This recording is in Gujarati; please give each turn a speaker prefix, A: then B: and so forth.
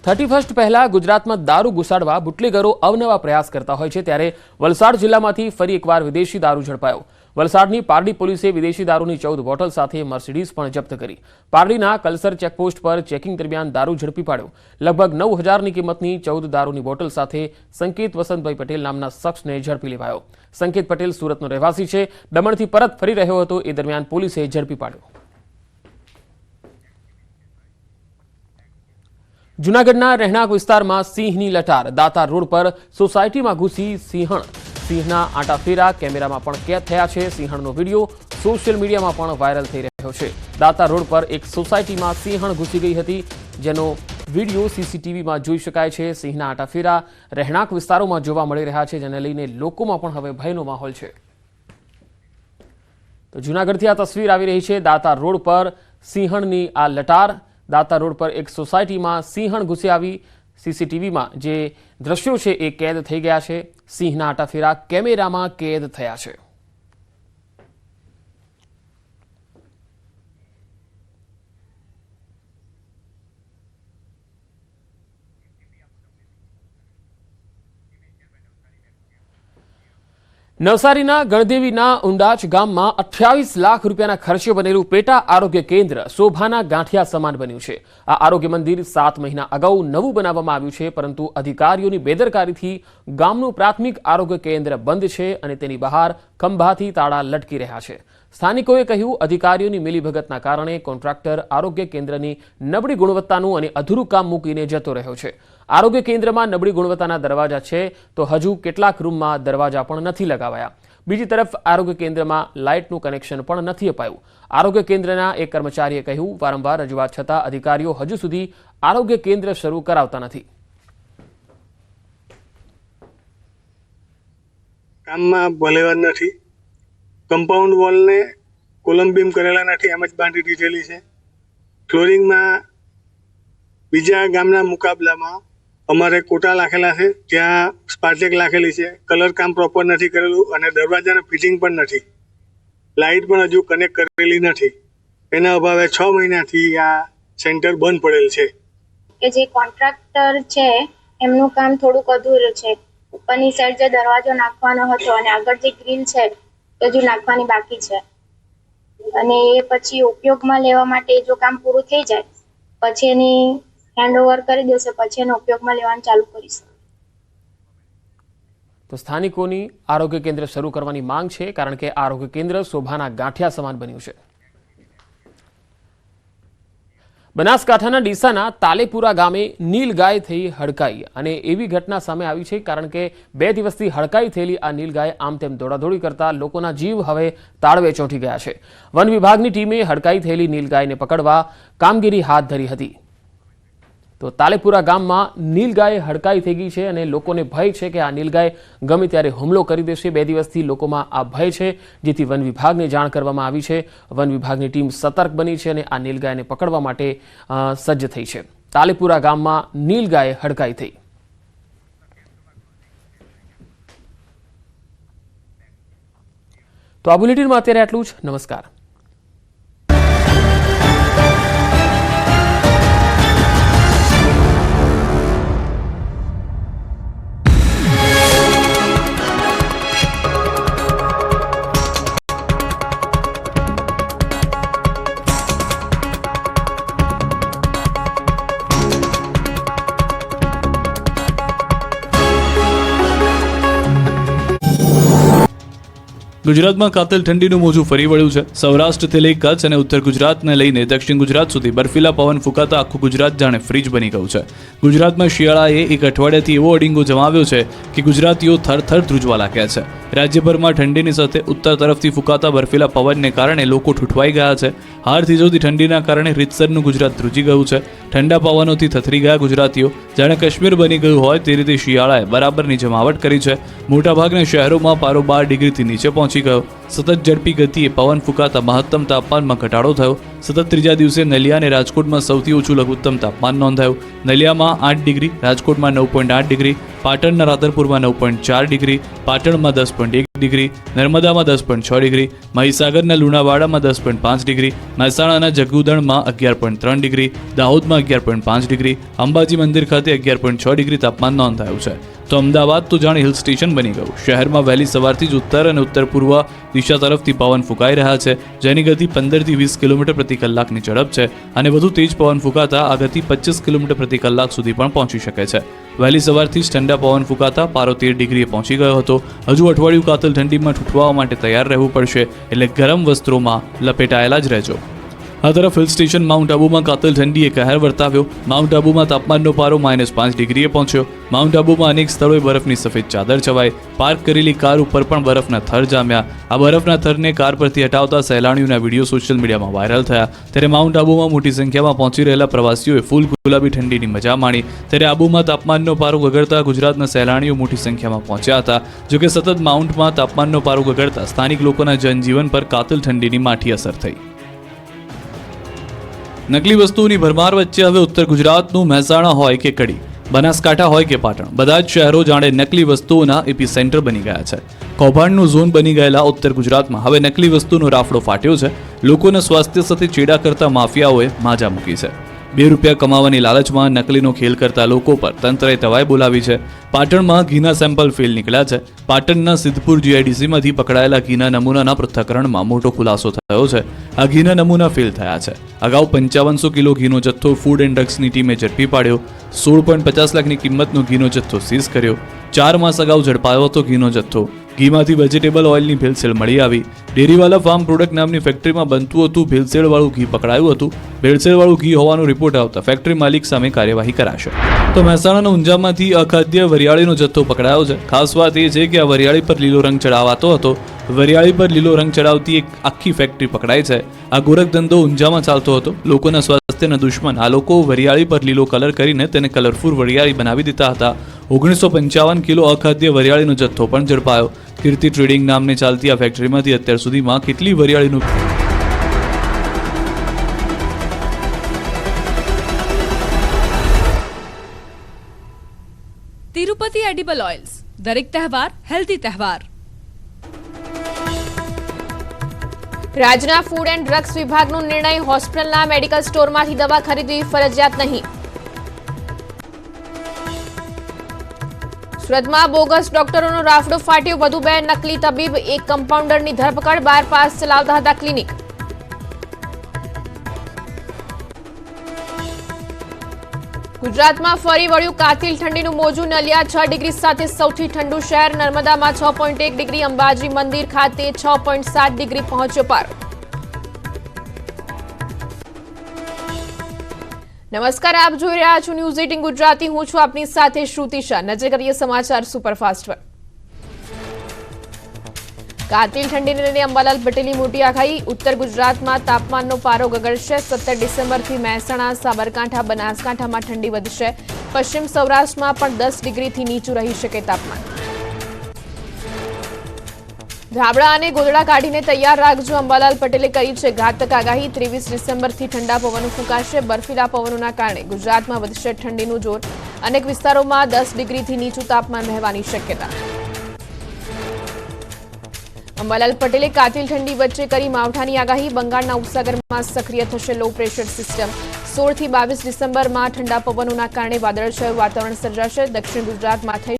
A: 31 પહેલા ગુજરાતમાં દારૂ ઘુસાડવા બુટલેગરો અવનવા પ્રયાસ કરતા હોય છે ત્યારે વલસાડ જિલ્લામાંથી ફરી એકવાર વિદેશી દારૂ ઝડપાયો। વલસાડની પારડી પોલીસે વિદેશી દારૂની 14 બોટલ સાથે મર્સિડીઝ પણ જપ્ત કરી। પારડીના કલસર ચેકપોસ્ટ પર ચેકિંગ દરમિયાન દારૂ ઝડપી પાડ્યો। લગભગ 9,000ની કિંમતની 14 દારૂની બોટલ સાથે સંકેત વસંતભાઈ પટેલ નામના શખ્સને ઝડપી લેવાયો। સંકેત પટેલ સુરતનો રહેવાસી છે, દમણથી પરત ફરી રહ્યો હતો, એ દરમિયાન પોલીસે ઝડપી પાડ્યો। જૂનાગઢના રહેણાંક વિસ્તારમાં સિંહની લટાર। દાતાર રોડ પર સોસાયટીમાં ઘૂસી સિંહના આંટાફેરા કેમેરામાં પણ કેદ થયા છે। સિંહણનો વિડીયો સોશિયલ મીડિયામાં પણ વાયરલ થઈ રહ્યો છે। દાતાર રોડ પર એક સોસાયટીમાં સિંહણ ઘૂસી ગઈ હતી, જેનો વિડીયો સીસીટીવીમાં જોઈ શકાય છે। સિંહના આંટાફેરા રહેણાંક વિસ્તારોમાં જોવા મળી રહ્યા છે, જેને લઈને લોકોમાં પણ હવે ભયનો માહોલ છે। તો જૂનાગઢથી આ તસવીર આવી રહી છે। દાતાર રોડ પર સિંહણની આ લટાર। દાતાર રોડ પર એક સોસાયટીમાં સિંહણ ઘૂસી આવી। સીસીટીવીમાં જે દ્રશ્યો છે એ કેદ થઈ ગયા છે। સિંહના આંટાફેરા કેમેરામાં કેદ થયા છે। નવસારીના ગણદેવીના ઉંડાચ ગામમાં 28 લાખ રૂપિયાના ખર્ચે બનેલું પેટા આરોગ્ય કેન્દ્ર શોભાના ગાંઠિયા સમાન બન્યું છે। આ આરોગ્ય મંદિર 7 મહિના અગાઉ નવું બનાવવામાં આવ્યું છે, પરંતુ અધિકારીઓની બેદરકારીથી ગામનું પ્રાથમિક આરોગ્ય કેન્દ્ર બંધ છે અને તેની બહાર ખંભાથી તાળા લટકી રહ્યા છે। સ્થાનિકોએ કહ્યું, અધિકારીઓની મિલીભગતના કારણે કોન્ટ્રાક્ટર આરોગ્ય કેન્દ્રની નબળી ગુણવત્તાનું અને અધૂરું કામ મૂકીને જતો રહ્યો છે। આરોગ્ય કેન્દ્રમાં નબળી ગુણવત્તાના દરવાજા છે, તો હજુ કેટલાક રૂમમાં દરવાજા પણ નથી લગાવાયા। બીજી તરફ આરોગ્ય કેન્દ્રમાં લાઇટનું કનેક્શન પણ નથી અપાયું। આરોગ્ય કેન્દ્રના એક કર્મચારીએ કહ્યું, વારંવાર રજૂઆત છતાં અધિકારીઓ હજુ સુધી આરોગ્ય કેન્દ્ર શરૂ કરાવતા નથી।
B: કામમાં ભલેવાર નથી, કમ્પાઉન્ડ વોલને કોલમ બીમ કરેલા નથી, એમ જ બાંધી દીધેલી છે। ફ્લોરિંગમાં બીજા ગામના મુકાબલામાં અમારે કોટા લાખેલા છે, ત્યાં સ્પાર્ટેક લાખેલી છે। કલર કામ પ્રોપર નથી કરેલું અને દરવાજાના ફિટિંગ પણ નથી। લાઇટ પણ હજુ કનેક્ટ કરેલી નથી। એના અભાવે 6 મહિનાથી આ સેન્ટર બંધ પડેલ છે।
C: કે જે કોન્ટ્રાક્ટર છે એમનું કામ થોડુંક અધૂરું છે। ઉપરની સાઈડ જે દરવાજો નાખવાનો હતો અને આગળ જે ગ્રીલ છે એ હજુ નાખવાની બાકી છે, અને એ પછી ઉપયોગમાં લેવા માટે જો કામ પૂરું થઈ જાય પછી એની હેન્ડઓવર કરી દેશે, પછી એનો ઉપયોગમાં લેવાનું ચાલુ કરીશું।
A: તો સ્થાનિકોની આરોગ્ય કેન્દ્ર શરૂ કરવાની માંગ છે, કારણ કે આરોગ્ય કેન્દ્ર શોભાના ગાંઠિયા સમાન બન્યું છે। બનાસકાંઠાના ડીસાના તાલેપુરા ગામે નીલગાય થઈ હડકાઈ, અને એવી ઘટના સામે આવી છે, કારણ કે 2 દિવસથી હડકાઈ થયેલી આ નીલગાય આમ તેમ દોડાદોડી કરતા લોકોના જીવ હવે તાળવે ચોંટી ગયા છે। વન વિભાગની ટીમે હડકાઈ થયેલી નીલગાયને પકડવા કામગીરી હાથ ધરી હતી। તો તાલેપુરા ગામમાં નીલગાય હડકાઈ થઈ ગઈ છે અને લોકોને ભય છે કે આ નીલગાય ગમે ત્યારે હુમલો કરી દેશે। 2 દિવસથી લોકોમાં આ ભય છે, જેથી વન વિભાગને જાણ કરવામાં આવી છે। વન વિભાગની ટીમ સતર્ક બની છે અને આ નીલગાયને પકડવા માટે સજ્જ થઈ છે। તાલેપુરા ગામમાં નીલગાય હડકાઈ થઈ। તો આ બુલેટિનમાં અત્યારે આટલું જ। નમસ્કાર।
D: ગુજરાતમાં કાતિલ ઠંડીનું મોજું ફરી વળ્યું છે। સૌરાષ્ટ્રથી લઈ કચ્છ અને ઉત્તર ગુજરાતને લઈને દક્ષિણ ગુજરાત સુધી બર્ફીલા પવન ફૂંકાતા આખું ગુજરાત જાણે ફ્રીજ બની ગયું છે। ગુજરાતમાં શિયાળાએ એક અઠવાડિયાથી એવો અડીંગો જમાવ્યો છે કે ગુજરાતીઓ થરથર ધ્રુજવા લાગ્યા છે। રાજ્યભરમાં ઠંડીની સાથે ઉત્તર તરફથી ફૂંકાતા બર્ફીલા પવનને કારણે લોકો ઠૂઠવાઈ ગયા છે। હાર થીજોતી ઠંડીના કારણે રીતસરનું ગુજરાત ધ્રુજી ગયું છે। ઠંડા પવનોથી થથરી ગયા ગુજરાતીઓ, જાણે કાશ્મીર બની ગયું હોય તે રીતે શિયાળાએ બરાબરની જમાવટ કરી છે। મોટાભાગના શહેરોમાં પારો 12 ડિગ્રીથી નીચે પહોંચી ગયો। સતત ઝડપી ગતિએ પવન ફૂંકાતા મહત્તમ તાપમાનમાં ઘટાડો થયો। સતત ત્રીજા દિવસે નલિયા અને રાજકોટમાં સૌથી ઓછું લઘુત્તમ તાપમાન નોંધાયું. નલિયામાં 8 ડિગ્રી, રાજકોટમાં 9.8 ડિગ્રી, પાટણના રાધનપુરમાં 9.4 ડિગ્રી, પાટણમાં 10.1 ડિગ્રી, નર્મદામાં 10.6 ડિગ્રી, મહીસાગરના લુણાવાડામાં 10.5 ડિગ્રી, મહેસાણાના જગુદણમાં 11.3 ડિગ્રી, દાહોદમાં 11.5 ડિગ્રી, અંબાજી મંદિર ખાતે 11.6 ડિગ્રી તાપમાન નોંધાયું છે. તો અમદાવાદ તો જાણે હિલ સ્ટેશન બની ગયું. શહેરમાં વહેલી સવારથી જ ઉત્તર અને ઉત્તર પૂર્વ દિશા તરફથી પવન ફૂંકાઈ રહ્યા છે, જેની ગતિ 15 થી 20 કિલોમીટર પ્રતિ કલાકની ઝડપ છે અને વધુ તેજ પવન ફૂંકાતા આ ગતિ 25 કિલોમીટર પ્રતિ કલાક સુધી પણ પહોંચી શકે છે. વહેલી સવારથી જ ઠંડા પવન ફૂંકાતા પારો 13 ડિગ્રીએ પહોંચી ગયો હતો. હજુ અઠવાડિયું કાતલ ઠંડીમાં ઠૂઠવાવા માટે તૈયાર રહેવું પડશે, એટલે ગરમ વસ્ત્રોમાં લપેટાયેલા જ રહેજો. આ તરફ હિલ સ્ટેશન માઉન્ટ આબુમાં કાતલ ઠંડીએ કહેર વર્તાવ્યો. માઉન્ટ આબુમાં તાપમાનનો પારો -5 ડિગ્રીએ પહોંચ્યો. માઉન્ટ આબુમાં અનેક સ્થળોએ બરફની સફેદ ચાદર છવાઈ. પાર્ક કરેલી કાર ઉપર પણ બરફના થર જામ્યા. આ બરફના થરને કાર પરથી હટાવતા સહેલાણીઓના વિડીયો સોશિયલ મીડિયામાં વાયરલ થયા. ત્યારે માઉન્ટ આબુમાં મોટી સંખ્યામાં પહોંચી રહેલા પ્રવાસીઓએ ફૂલ ગુલાબી ઠંડીની મજા માણી. ત્યારે આબુમાં તાપમાનનો પારો ગગડતા ગુજરાતના સહેલાણીઓ મોટી સંખ્યામાં પહોંચ્યા હતા. જોકે સતત માઉન્ટમાં તાપમાનનો પારો ગગડતા સ્થાનિક લોકોના જનજીવન પર કાતલ ઠંડીની માઠી અસર થઈ. નકલી વસ્તુઓની ભરમાર વચ્ચે હવે ઉત્તર ગુજરાતનું મહેસાણા હોય કે કડી, બનાસકાંઠા હોય કે પાટણ, બધા જ શહેરો જાણે નકલી વસ્તુઓના એપી સેન્ટર બની ગયા છે. કૌભાંડનો ઝોન બની ગયેલા ઉત્તર ગુજરાતમાં હવે નકલી વસ્તુનો રાફડો ફાટ્યો છે. લોકોના સ્વાસ્થ્ય સાથે ચેડા કરતા માફિયાઓએ માજા મૂકી છે. 2 રૂપિયા કમાવાની લાલચમાં નકલીનો ખેલ કરતા લોકો પર તંત્રએ તવાઈ બોલાવી છે. પાટણમાં ઘીના સેમ્પલ ફેલ નીકળ્યા છે. પાટણના સિદ્ધપુર જીઆઈડીસીમાંથી પકડાયેલા ઘીના નમૂનાના પૃથ્થકરણમાં મોટો ખુલાસો થયો છે. આ ઘીના નમૂના ફેલ થયા છે. અગાઉ 5500 કિલો ઘીનો જથ્થો ફૂડ એન્ડ ડ્રગ્સની ટીમે ઝડપી પાડ્યો. 16.50 લાખની કિંમતનો ઘીનો જથ્થો સીઝ કર્યો. 4 માસ અગાઉ ઝડપાયો હતો ઘીનો જથ્થો. ઘીમાંથી વેજીટેબલ ઓઇલની ભેળસેળ મળી આવી. ડેરીવાલા ફાર્મ પ્રોડક્ટ નામની ફેક્ટરીમાં બનતું હતું ભેળસેળવાળું ઘી પકડાયું હતું. ભેળસેળવાળું ઘી હોવાનો રિપોર્ટ આવતા ફેક્ટરી માલિક સામે કાર્યવાહી કરાશે. તો મહેસાણાના ઊંઝામાંથી અખાદ્ય વરિયાળીનો જથ્થો પકડાયો છે. ખાસ વાત એ છે કે આ વરિયાળી પર લીલો રંગ ચડાવાતો હતો. વરિયાળી પર લીલો રંગ ચડાવતી એક આખી ફેક્ટરી પકડાઈ છે. આ ગોરખ ધંધો ઊંઝામાં ચાલતો હતો. લોકોના સ્વાસ્થ્યના દુશ્મન આ લોકો વરિયાળી પર લીલો કલર કરીને તેને કલરફુલ વરિયાળી બનાવી દેતા હતા. 1955 કિલો અખાદ્ય વરિયાળીનો જથ્થો પણ ઝડપાયો. કીર્તિ ટ્રેડિંગ નામને ચાલતી આ ફેક્ટરીમાંથી અત્યાર સુધીમાં કેટલી વરિયાળીનું
E: તિરુપતિ એડિબલ ઓઇલ્સ, દરેક તહેવાર હેલ્ધી તહેવાર.
F: રાજ્યના ફૂડ એન્ડ ડ્રગ્સ વિભાગનો નિર્ણય, હોસ્પિટલના મેડિકલ સ્ટોરમાંથી દવા ખરીદવી ફરજિયાત નહીં. સુરતમાં બોગસ ડોક્ટરોનો રાફડો ફાટ્યો. વધુ 2 નકલી તબીબ, 1 કમ્પાઉન્ડરની ધરપકડ. 12 પાસ ચલાવતા હતા ક્લિનિક. ગુજરાતમાં ફરી વળ્યું કાતિલ ઠંડીનું મોજું. નલિયા 6 ડિગ્રી સાથે સૌથી ઠંડુ શહેર. નર્મદામાં 6.1 ડિગ્રી, અંબાજી મંદિર ખાતે 6.7 ડિગ્રી પહોંચ્યો પારો. નમસ્કાર, આપ જોઈ રહ્યા છો ન્યૂઝ 18 ગુજરાતી. હું છું આપની સાથે શ્રુતિ શાહ. નજર કરીએ સમાચાર સુપરફાસ્ટ પર. કાતિલ ઠંડીને લઈને અંબાલાલ પટેલની મોટી આગાહી. ઉત્તર ગુજરાતમાં તાપમાનનો પારો ગગડશે. 17 ડિસેમ્બરથી મહેસાણા, સાબરકાંઠા, બનાસકાંઠામાં ઠંડી વધશે. પશ્ચિમ સૌરાષ્ટ્રમાં પણ 10 ડિગ્રીથી નીચું રહી શકે તાપમાન. ધાબળા અને ગોદડા કાઢીને તૈયાર રાખજો, અંબાલાલ પટેલે કરી છે ઘાતક આગાહી. 23 ડિસેમ્બરથી ઠંડા પવનો ફૂંકાશે. બર્ફીલા પવનોના કારણે ગુજરાતમાં વધશે ઠંડીનું જોર. અનેક વિસ્તારોમાં 10 ડિગ્રીથી નીચું તાપમાન રહેવાની શક્યતા. અંબાલાલ પટેલે કાતિલ ઠંડી વચ્ચે કરી માવઠાની આગાહી. બંગાળના ઉપસાગરમાં સક્રિય થશે લો પ્રેશર સિસ્ટમ. 16 થી 22 ડિસેમ્બરમાં ઠંડા પવનોના કારણે વાદળછાયું વાતાવરણ સર્જાશે. દક્ષિણ ગુજરાતમાં થઈ